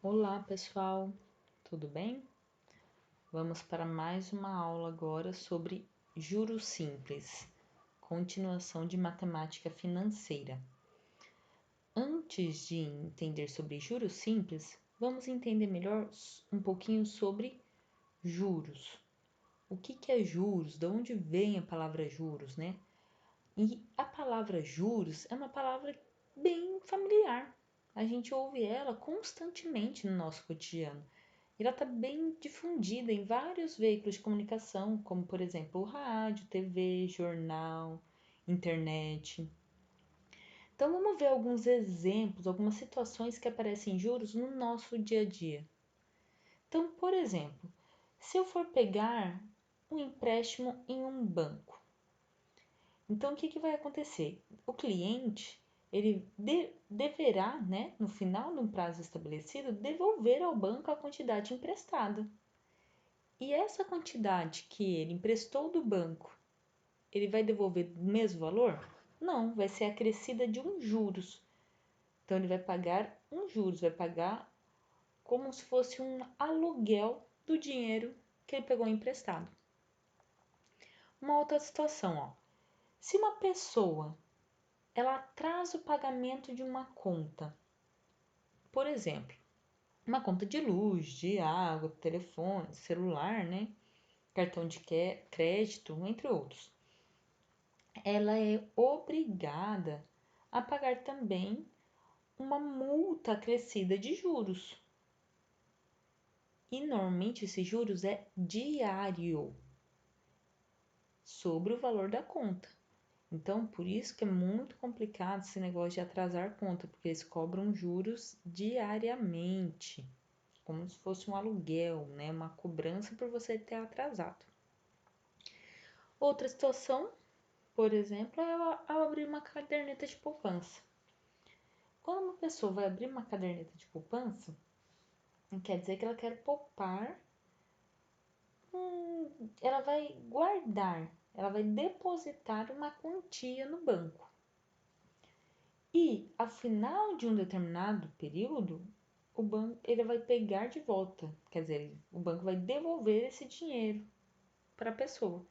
Olá, pessoal, tudo bem? Vamos para mais uma aula agora sobre juros simples, continuação de matemática financeira. Antes de entender sobre juros simples, vamos entender melhor um pouquinho sobre juros. O que é juros? De onde vem a palavra juros, né? E a palavra juros é uma palavra bem familiar. A gente ouve ela constantemente no nosso cotidiano. E ela está bem difundida em vários veículos de comunicação, como por exemplo o rádio, TV, jornal, internet. Então vamos ver alguns exemplos, algumas situações que aparecem em juros no nosso dia a dia. Então, por exemplo, se eu for pegar um empréstimo em um banco, então o que vai acontecer? O cliente ele deverá, né, no final de um prazo estabelecido, devolver ao banco a quantidade emprestada. E essa quantidade que ele emprestou do banco, ele vai devolver o mesmo valor? Não, vai ser acrescida de um juros. Então ele vai pagar um juros, vai pagar como se fosse um aluguel do dinheiro que ele pegou emprestado. Uma outra situação, ó. Se uma pessoa ela atrasa o pagamento de uma conta, por exemplo, uma conta de luz, de água, telefone, celular, né? Cartão de crédito, entre outros. Ela é obrigada a pagar também uma multa acrescida de juros. E normalmente esse juros é diário sobre o valor da conta. Então, por isso que é muito complicado esse negócio de atrasar conta, porque eles cobram juros diariamente, como se fosse um aluguel, né? Uma cobrança por você ter atrasado. Outra situação, por exemplo, é ao abrir uma caderneta de poupança. Quando uma pessoa vai abrir uma caderneta de poupança, quer dizer que ela quer poupar, ela vai guardar, ela vai depositar uma quantia no banco. E, ao final de um determinado período, o banco ele vai pegar de volta, quer dizer, o banco vai devolver esse dinheiro para a pessoa.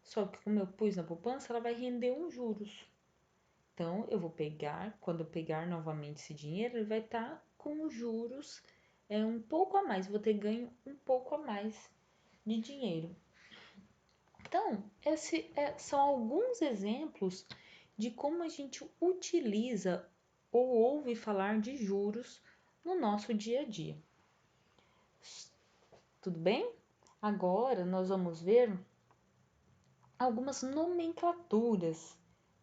Só que como eu pus na poupança, ela vai render uns juros. Então, eu vou pegar, quando eu pegar novamente esse dinheiro, ele vai estar com os juros um pouco a mais, vou ter ganho um pouco a mais de dinheiro. Então, são alguns exemplos de como a gente utiliza ou ouve falar de juros no nosso dia a dia. Tudo bem? Agora nós vamos ver algumas nomenclaturas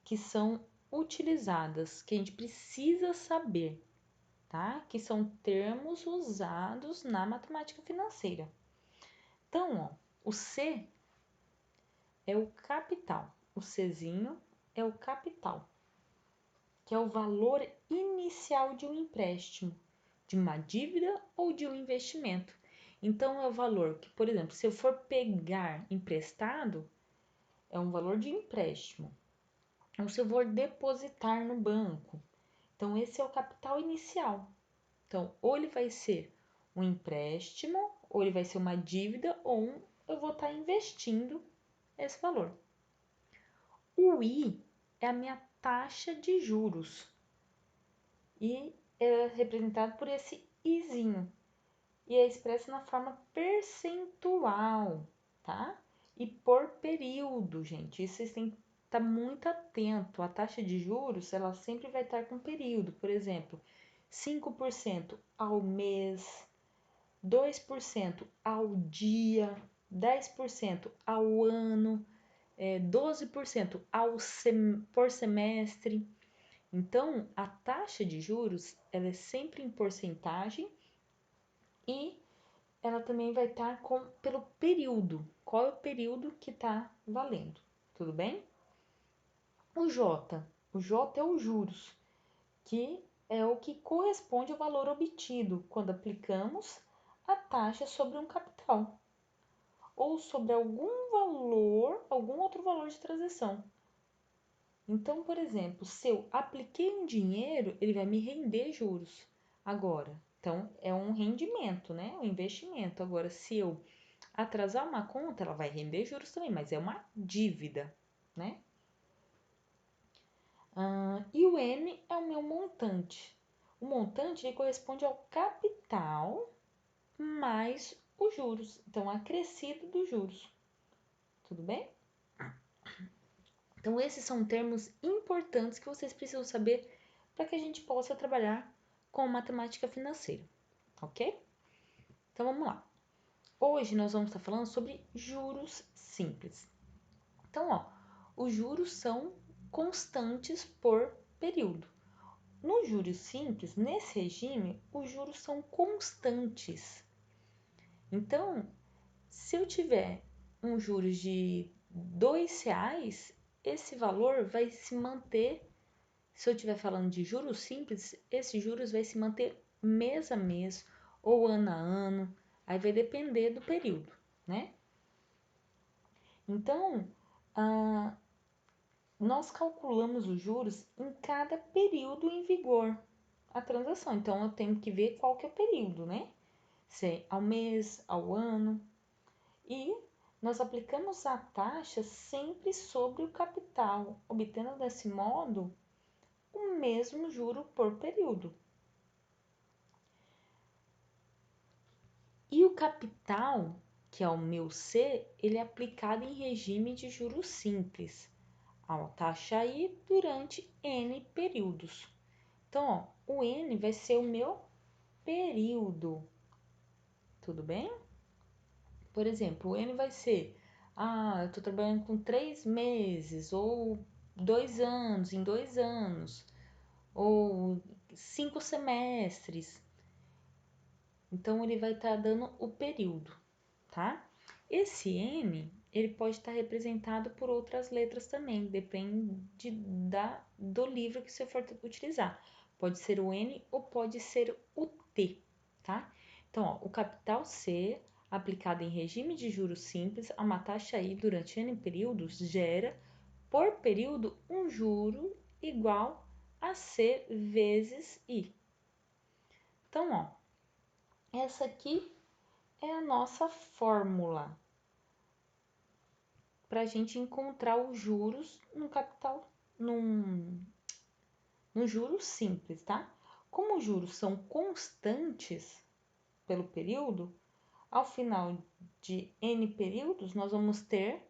que são utilizadas, que a gente precisa saber, tá? Que são termos usados na matemática financeira. Então, ó, o C é o capital, o Czinho é o capital, que é o valor inicial de um empréstimo, de uma dívida ou de um investimento. Então, é o valor que, por exemplo, se eu for pegar emprestado, é um valor de empréstimo. Ou se eu for depositar no banco, então esse é o capital inicial. Então, ou ele vai ser um empréstimo, ou ele vai ser uma dívida, ou eu vou estar investindo esse valor. O I é a minha taxa de juros e é representado por esse izinho e é expresso na forma percentual, tá? E por período, gente. Isso vocês têm que estar muito atento. A taxa de juros, ela sempre vai estar com período. Por exemplo, 5% ao mês, 2% ao dia, 10% ao ano, 12% por semestre. Então, a taxa de juros, ela é sempre em porcentagem e ela também vai estar pelo período. Qual é o período que está valendo? Tudo bem? O J. O J é o juros, que é o que corresponde ao valor obtido quando aplicamos a taxa sobre um capital ou sobre algum valor, algum outro valor de transação. Então, por exemplo, se eu apliquei um dinheiro, ele vai me render juros. Agora, Então, é um rendimento, né? Um investimento. Agora, se eu atrasar uma conta, ela vai render juros também, mas é uma dívida, né? E o N é o meu montante. O montante ele corresponde ao capital mais os juros. Então, acrescido dos juros. Tudo bem? Então, esses são termos importantes que vocês precisam saber para que a gente possa trabalhar com matemática financeira, ok? Então, vamos lá. Hoje nós vamos estar falando sobre juros simples. Então, ó, os juros são constantes por período. Nos juros simples, nesse regime, os juros são constantes. Então, se eu tiver um juros de R$ 2, esse valor vai se manter. Se eu estiver falando de juros simples, esse juros vai se manter mês a mês ou ano a ano. Aí vai depender do período, né? Então, nós calculamos os juros em cada período em vigor a transação. Então, eu tenho que ver qual que é o período, né? Se é ao mês, ao ano. E nós aplicamos a taxa sempre sobre o capital, obtendo desse modo o mesmo juro por período. E o capital, que é o meu C, ele é aplicado em regime de juros simples, a taxa I durante N períodos. Então, ó, o N vai ser o meu período, tudo bem? Por exemplo, o N vai ser, eu estou trabalhando com 3 meses, ou 2 anos, em 2 anos, ou 5 semestres. Então, ele vai estar dando o período, tá? Esse N, ele pode estar representado por outras letras também, depende do livro que você for utilizar. Pode ser o N ou pode ser o T, tá? Então, ó, o capital C, aplicado em regime de juros simples, a uma taxa I durante N períodos, gera, por período, um juro igual a C vezes I. Então, ó, essa aqui é a nossa fórmula para a gente encontrar os juros no capital, no juros simples, tá? Como os juros são constantes pelo período, ao final de N períodos, nós vamos ter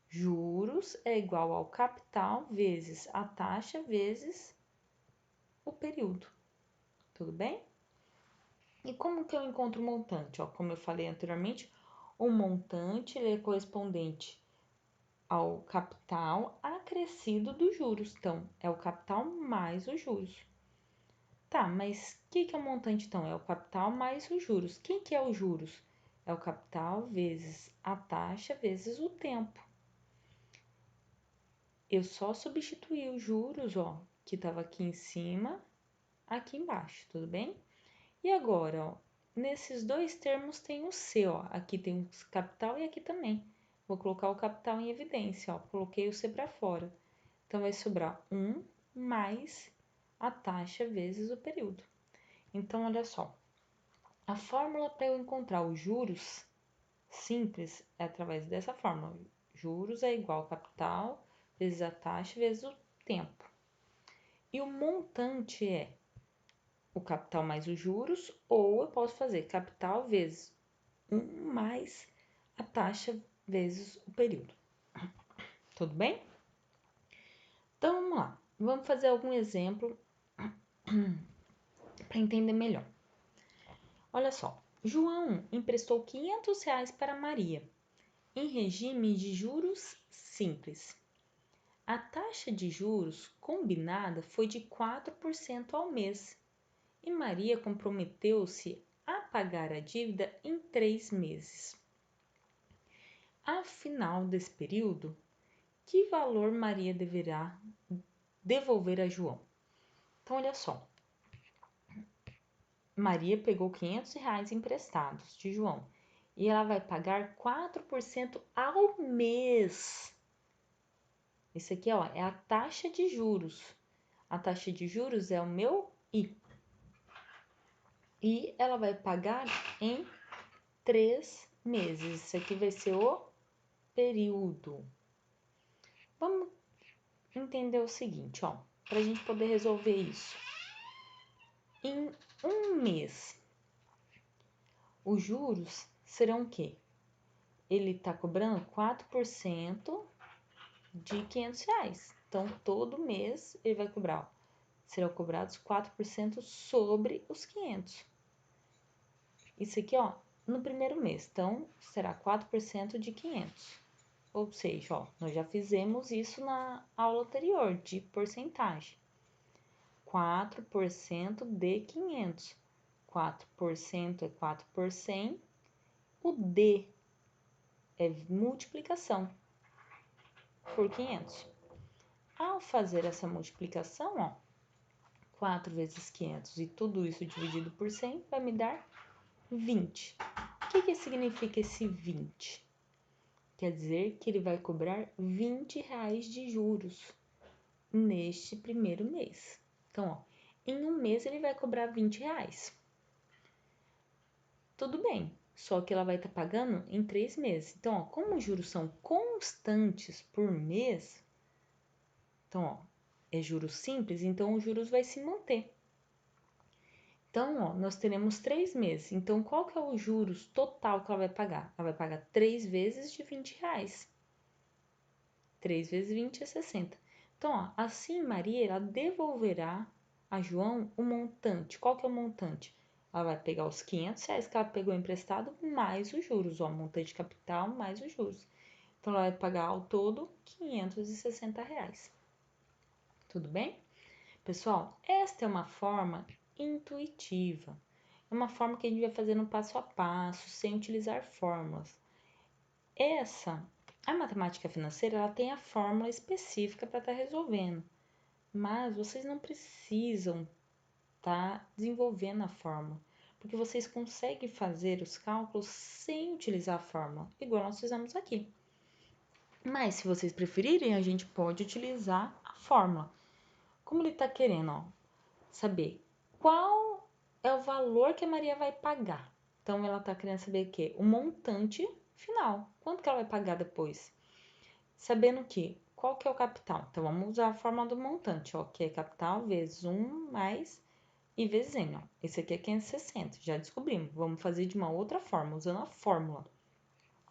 juros é igual ao capital vezes a taxa vezes o período. Tudo bem? E como que eu encontro o montante? Ó, como eu falei anteriormente, o montante ele é correspondente ao capital acrescido dos juros. Então, é o capital mais os juros. Tá, mas o que é o montante então? É o capital mais os juros. Quem que é os juros? É o capital vezes a taxa vezes o tempo. Eu só substituí os juros, ó, que estava aqui em cima, aqui embaixo, tudo bem? E agora, ó, nesses dois termos tem o C, ó. Aqui tem o capital e aqui também. Vou colocar o capital em evidência, ó. Coloquei o C para fora. Então, vai sobrar 1 mais a taxa vezes o período. Então, olha só. A fórmula para eu encontrar os juros simples é através dessa fórmula. Juros é igual ao capital vezes a taxa vezes o tempo. E o montante é o capital mais os juros, ou eu posso fazer capital vezes 1 mais a taxa vezes o período. Tudo bem? Então, vamos lá. Vamos fazer algum exemplo para entender melhor. Olha só. João emprestou R$ 500 para Maria, em regime de juros simples. A taxa de juros combinada foi de 4% ao mês e Maria comprometeu-se a pagar a dívida em 3 meses. Ao final desse período, que valor Maria deverá devolver a João? Então, olha só. Maria pegou R$ 500 emprestados de João e ela vai pagar 4% ao mês. Isso aqui, ó, é a taxa de juros. A taxa de juros é o meu I. E ela vai pagar em 3 meses. Isso aqui vai ser o período. Vamos entender o seguinte, ó, para a gente poder resolver isso. Em um mês, os juros serão o quê? Ele está cobrando 4% de R$ 500. Então, todo mês ele vai cobrar, ó, serão cobrados 4% sobre os 500. Isso aqui, ó, no primeiro mês. Então, será 4% de 500. Ou seja, ó, nós já fizemos isso na aula anterior, de porcentagem. 4% de 500. 4% é 4 por 100. O D é multiplicação por 500. Ao fazer essa multiplicação, ó, 4 vezes 500 e tudo isso dividido por 100 vai me dar 20. O que significa esse 20? Quer dizer que ele vai cobrar R$ 20 de juros neste primeiro mês. Então, ó, em um mês ele vai cobrar R$ 20. Tudo bem, só que ela vai estar pagando em 3 meses. Então, ó, como os juros são constantes por mês, então, ó, é juros simples, então os juros vai se manter. Então, ó, nós teremos 3 meses. Então, qual que é o juros total que ela vai pagar? Ela vai pagar 3 vezes de R$ 20. 3 vezes 20 é 60. Então, ó, assim Maria, ela devolverá a João o montante. Qual que é o montante? Ela vai pegar os R$ 500 que ela pegou emprestado, mais os juros, ó, montante de capital mais os juros. Então, ela vai pagar ao todo R$ 560. Tudo bem? Pessoal, esta é uma forma intuitiva. É uma forma que a gente vai fazer no passo a passo, sem utilizar fórmulas. A matemática financeira, ela tem a fórmula específica para estar resolvendo, mas vocês não precisam estar desenvolvendo a fórmula, porque vocês conseguem fazer os cálculos sem utilizar a fórmula, igual nós fizemos aqui. Mas se vocês preferirem, a gente pode utilizar a fórmula. Como ele está querendo, ó, saber qual é o valor que a Maria vai pagar. Então, ela está querendo saber o quê? O montante final. Quanto que ela vai pagar depois? Sabendo que, qual que é o capital? Então, vamos usar a fórmula do montante, ó, que é capital vezes 1 mais I vezes N, ó. Esse aqui é 560, já descobrimos. Vamos fazer de uma outra forma, usando a fórmula.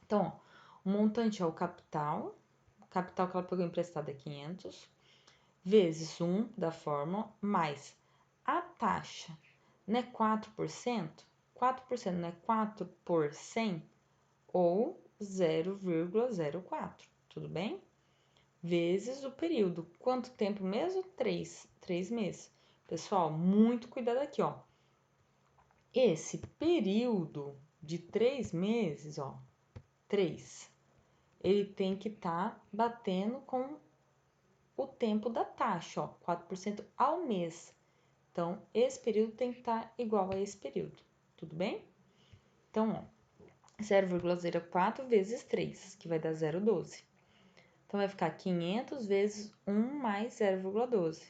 Então, ó, o montante é o capital que ela pegou emprestado é 500, vezes 1 da fórmula, mais a taxa, não é 4%? 4% não é 4 por 100? Ou 0,04, tudo bem? Vezes o período. Quanto tempo mesmo? 3 meses. Pessoal, muito cuidado aqui, ó. Esse período de 3 meses, ó, 3, ele tem que estar batendo com o tempo da taxa, ó, 4% ao mês. Então, esse período tem que estar igual a esse período, tudo bem? Então, ó, 0,04 vezes 3, que vai dar 0,12. Então, vai ficar 500 vezes 1 mais 0,12.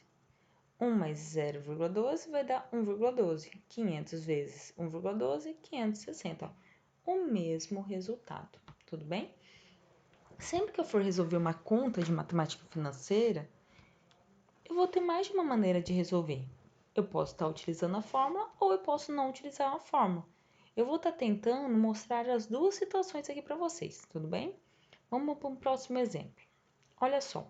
1 mais 0,12 vai dar 1,12. 500 vezes 1,12, 560. Ó, o mesmo resultado, tudo bem? Sempre que eu for resolver uma conta de matemática financeira, eu vou ter mais de uma maneira de resolver. Eu posso estar utilizando a fórmula ou eu posso não utilizar a fórmula. Eu vou estar tentando mostrar as duas situações aqui para vocês, tudo bem? Vamos para um próximo exemplo. Olha só,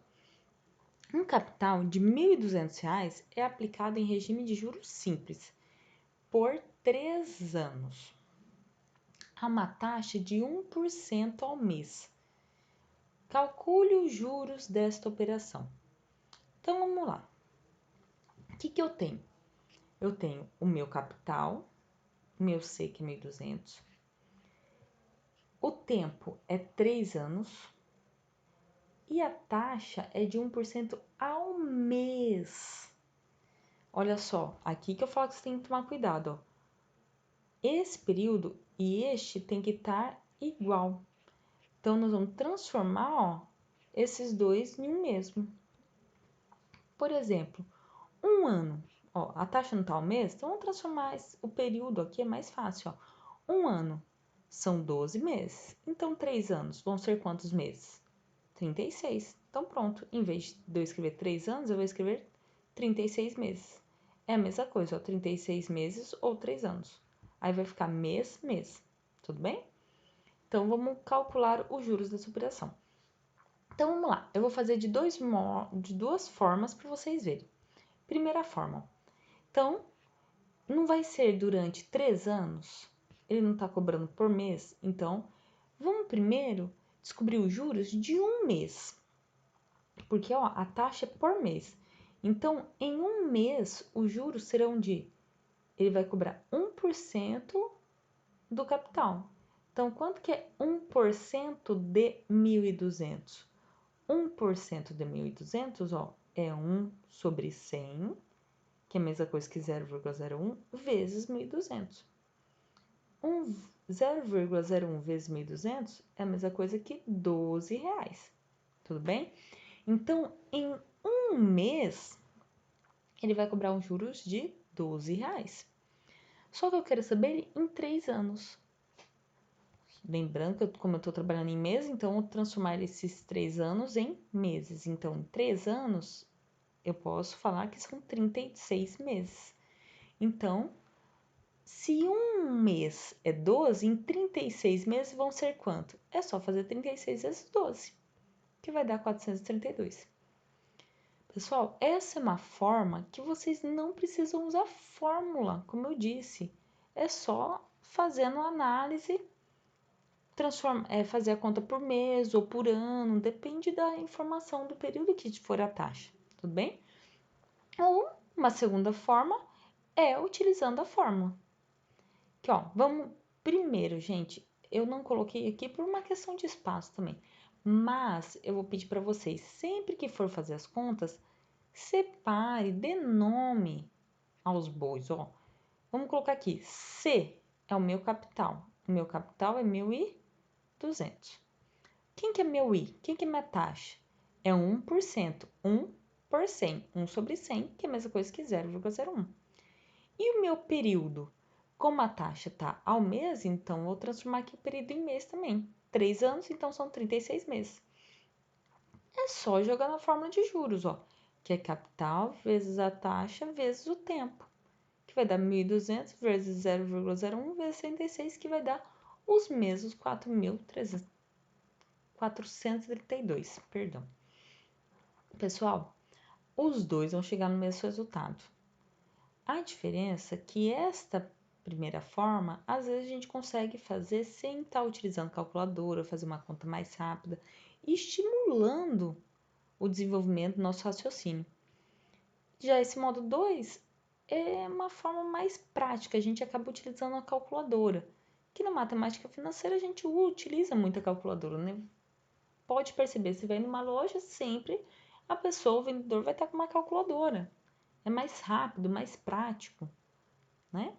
um capital de R$ 1.200 é aplicado em regime de juros simples por 3 anos, a uma taxa de 1% ao mês. Calcule os juros desta operação. Então, vamos lá. O que eu tenho? Eu tenho o meu capital, o meu C, que é 1.200. O tempo é 3 anos. E a taxa é de 1% ao mês. Olha só, aqui que eu falo que você tem que tomar cuidado, ó. Esse período e este tem que estar igual. Então, nós vamos transformar, ó, esses dois em um mesmo. Por exemplo, um ano. Ó, a taxa não tá ao mês, então vamos transformar o período aqui, é mais fácil, ó. Um ano são 12 meses, então 3 anos vão ser quantos meses? 36. Então pronto, em vez de eu escrever 3 anos, eu vou escrever 36 meses. É a mesma coisa, ó, 36 meses ou 3 anos. Aí vai ficar mês, mês, tudo bem? Então vamos calcular os juros dessa operação. Então vamos lá, eu vou fazer de duas formas para vocês verem. Primeira forma, então não vai ser durante 3 anos, ele não está cobrando por mês, então vamos primeiro descobrir os juros de um mês, porque ó, a taxa é por mês. Então, em um mês, os juros serão ele vai cobrar 1% do capital. Então, quanto que é 1% de 1.200? 1% de 1.200, ó, é 1 sobre 100, que é a mesma coisa que 0,01 vezes 1.200. 0,01 vezes 1.200 é a mesma coisa que 12 reais, tudo bem? Então, em um mês, ele vai cobrar uns juros de 12 reais. Só que eu quero saber em 3 anos. Lembrando que como eu estou trabalhando em meses, então eu vou transformar esses 3 anos em meses. Então, em 3 anos, eu posso falar que são 36 meses. Então, se um mês é 12, em 36 meses vão ser quanto? É só fazer 36 vezes 12, que vai dar 432. Pessoal, essa é uma forma que vocês não precisam usar fórmula, como eu disse. É só fazendo análise, fazer a conta por mês ou por ano, depende da informação do período que for a taxa, tudo bem? Ou uma segunda forma é utilizando a fórmula. Que ó, vamos primeiro, gente, eu não coloquei aqui por uma questão de espaço também, mas eu vou pedir para vocês, sempre que for fazer as contas, separe, dê nome aos bois, ó. Vamos colocar aqui, C é o meu capital. O meu capital é 1.200. Quem que é meu I? Quem que é minha taxa? É 1%. 1 por 100. 1 sobre 100, que é a mesma coisa que 0,01. E o meu período? Como a taxa está ao mês, então vou transformar aqui o período em mês também. 3 anos, então são 36 meses. É só jogar na fórmula de juros, ó, que é capital vezes a taxa vezes o tempo, que vai dar 1.200 vezes 0,01 vezes 66, que vai dar os mesmos 432, perdão. Pessoal, os dois vão chegar no mesmo resultado. A diferença é que esta primeira forma, às vezes a gente consegue fazer sem estar utilizando calculadora, fazer uma conta mais rápida, estimulando o desenvolvimento do nosso raciocínio. Já esse modo 2 é uma forma mais prática, a gente acaba utilizando a calculadora, que na matemática financeira a gente utiliza muito a calculadora, né? Pode perceber, se vai numa loja, sempre a pessoa, o vendedor, vai estar com uma calculadora. É mais rápido, mais prático, né?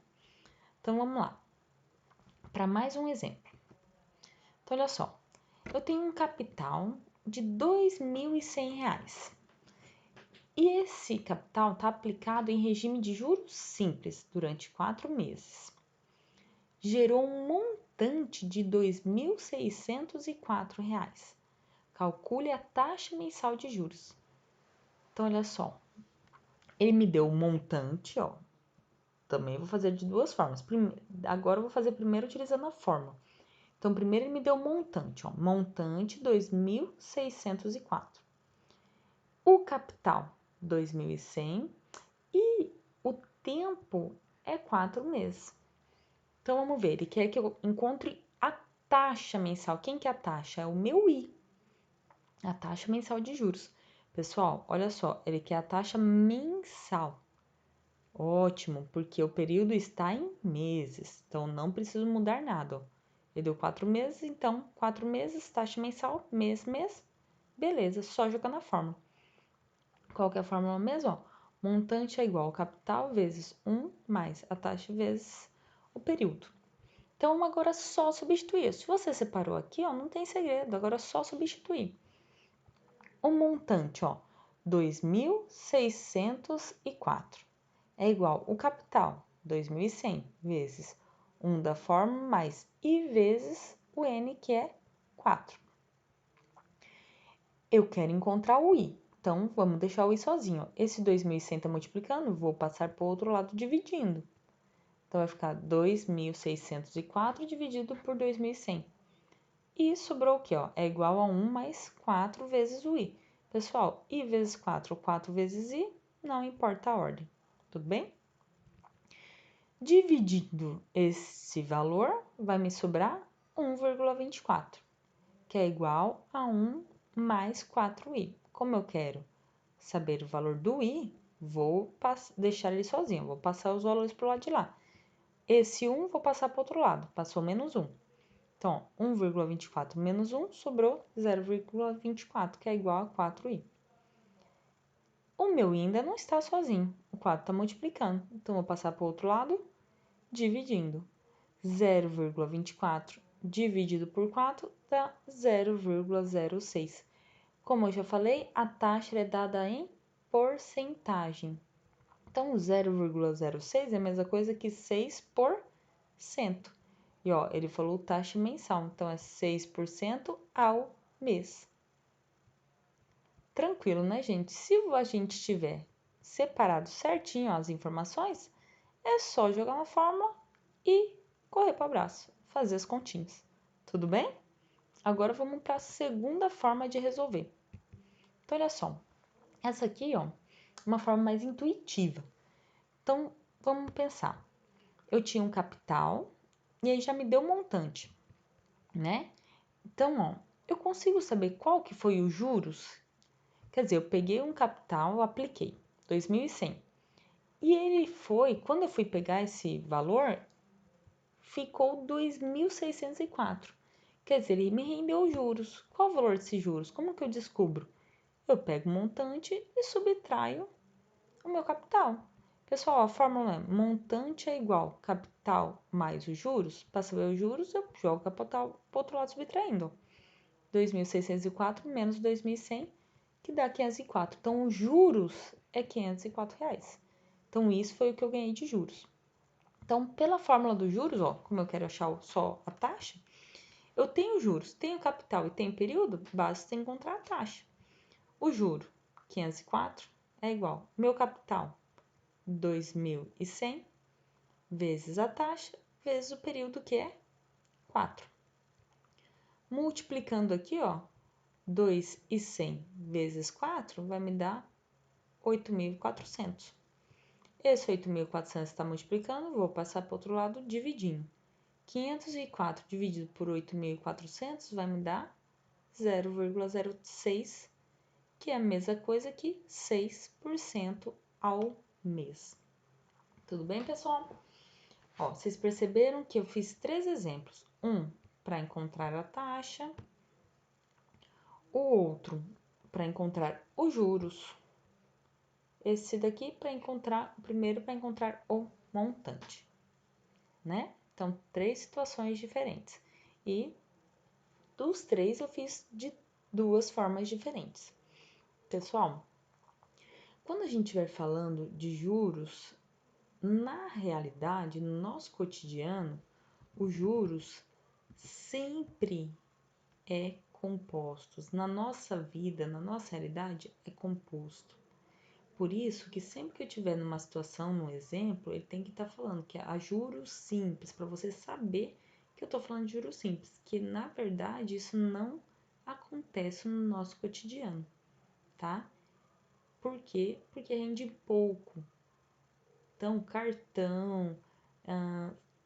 Então vamos lá, para mais um exemplo. Então, olha só, eu tenho um capital de R$ 2.100. E esse capital está aplicado em regime de juros simples durante 4 meses. Gerou um montante de R$ 2.604. Calcule a taxa mensal de juros. Então, olha só, ele me deu um montante, ó. Também vou fazer de duas formas. Agora eu vou fazer primeiro utilizando a fórmula. Então, primeiro ele me deu um montante, ó. Montante 2.604. O capital 2.100 e o tempo é 4 meses. Então, vamos ver, ele quer que eu encontre a taxa mensal. Quem que é a taxa? É o meu I, a taxa mensal de juros. Pessoal, olha só, ele quer a taxa mensal. Ótimo, porque o período está em meses, então não preciso mudar nada. Ó. Ele deu 4 meses, então 4 meses, taxa mensal, mês, mês. Beleza, só jogar na fórmula. Qual que é a fórmula mesmo? Ó? Montante é igual ao capital vezes 1 mais a taxa vezes o período. Então, agora é só substituir. Se você separou aqui, ó, não tem segredo, agora é só substituir. O montante, ó, 2.604. é igual o capital, 2.100, vezes 1 da forma, mais I vezes o N, que é 4. Eu quero encontrar o I, então vamos deixar o I sozinho. Esse 2.100 está multiplicando, vou passar para o outro lado dividindo. Então, vai ficar 2.604 dividido por 2.100. E sobrou o quê? Ó? É igual a 1 mais 4 vezes o I. Pessoal, I vezes 4 ou 4 vezes I, não importa a ordem. Tudo bem? Dividindo esse valor, vai me sobrar 1,24, que é igual a 1 mais 4i. Como eu quero saber o valor do i, vou deixar ele sozinho, vou passar os valores para o lado de lá. Esse 1 vou passar para o outro lado, passou menos 1. Então, 1,24 menos 1 sobrou 0,24, que é igual a 4i. O meu i ainda não está sozinho, o 4 está multiplicando, então vou passar para o outro lado, dividindo. 0,24 dividido por 4 dá 0,06. Como eu já falei, a taxa é dada em porcentagem. Então, 0,06 é a mesma coisa que 6%. E ó, ele falou taxa mensal, então é 6% ao mês. Tranquilo, né, gente? Se a gente tiver separado certinho as informações, é só jogar na fórmula e correr para o abraço, fazer as continhas. Tudo bem? Agora vamos para a segunda forma de resolver. Então, olha só. Essa aqui, ó, uma forma mais intuitiva. Então, vamos pensar. Eu tinha um capital e aí já me deu um montante, né? Então, ó, eu consigo saber qual que foi os juros? Quer dizer, eu peguei um capital, apliquei 2.100. E ele foi, quando eu fui pegar esse valor, ficou 2.604. Quer dizer, ele me rendeu juros. Qual o valor desses juros? Como que eu descubro? Eu pego o montante e subtraio o meu capital. Pessoal, a fórmula é montante é igual capital mais os juros. Para saber os juros, eu jogo o capital para o outro lado subtraindo. 2.604 menos 2.100, que dá 504. Então, os juros é R$ 504. Então, isso foi o que eu ganhei de juros. Então, pela fórmula dos juros, ó, como eu quero achar só a taxa, eu tenho juros, tenho capital e tenho período, basta encontrar a taxa. O juro, 504, é igual meu capital, 2.100, vezes a taxa, vezes o período, que é 4. Multiplicando aqui, ó, 2.100 vezes 4 vai me dar 8.400. Esse 8.400 está multiplicando, vou passar para o outro lado dividindo. 504 dividido por 8.400 vai me dar 0,06, que é a mesma coisa que 6% ao mês. Tudo bem, pessoal? Ó, vocês perceberam que eu fiz 3 exemplos. Um para encontrar a taxa, o outro para encontrar os juros, esse daqui para encontrar, o primeiro para encontrar o montante, né? Então, 3 situações diferentes. E dos 3 eu fiz de 2 formas diferentes. Pessoal, quando a gente estiver falando de juros, na realidade, no nosso cotidiano, os juros sempre é compostos. Na nossa vida, na nossa realidade, é composto. Por isso que sempre que eu estiver numa situação, num exemplo, ele tem que estar falando que há juros simples, para você saber que eu estou falando de juros simples, que na verdade isso não acontece no nosso cotidiano, tá? Por quê? Porque rende pouco. Então, cartão,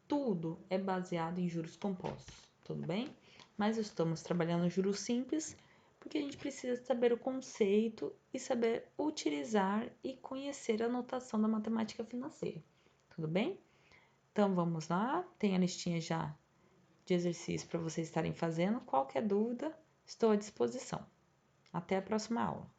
tudo é baseado em juros compostos, tudo bem? Mas estamos trabalhando juros simples porque a gente precisa saber o conceito e saber utilizar e conhecer a notação da matemática financeira, tudo bem? Então, vamos lá, tem a listinha já de exercícios para vocês estarem fazendo. Qualquer dúvida, estou à disposição. Até a próxima aula.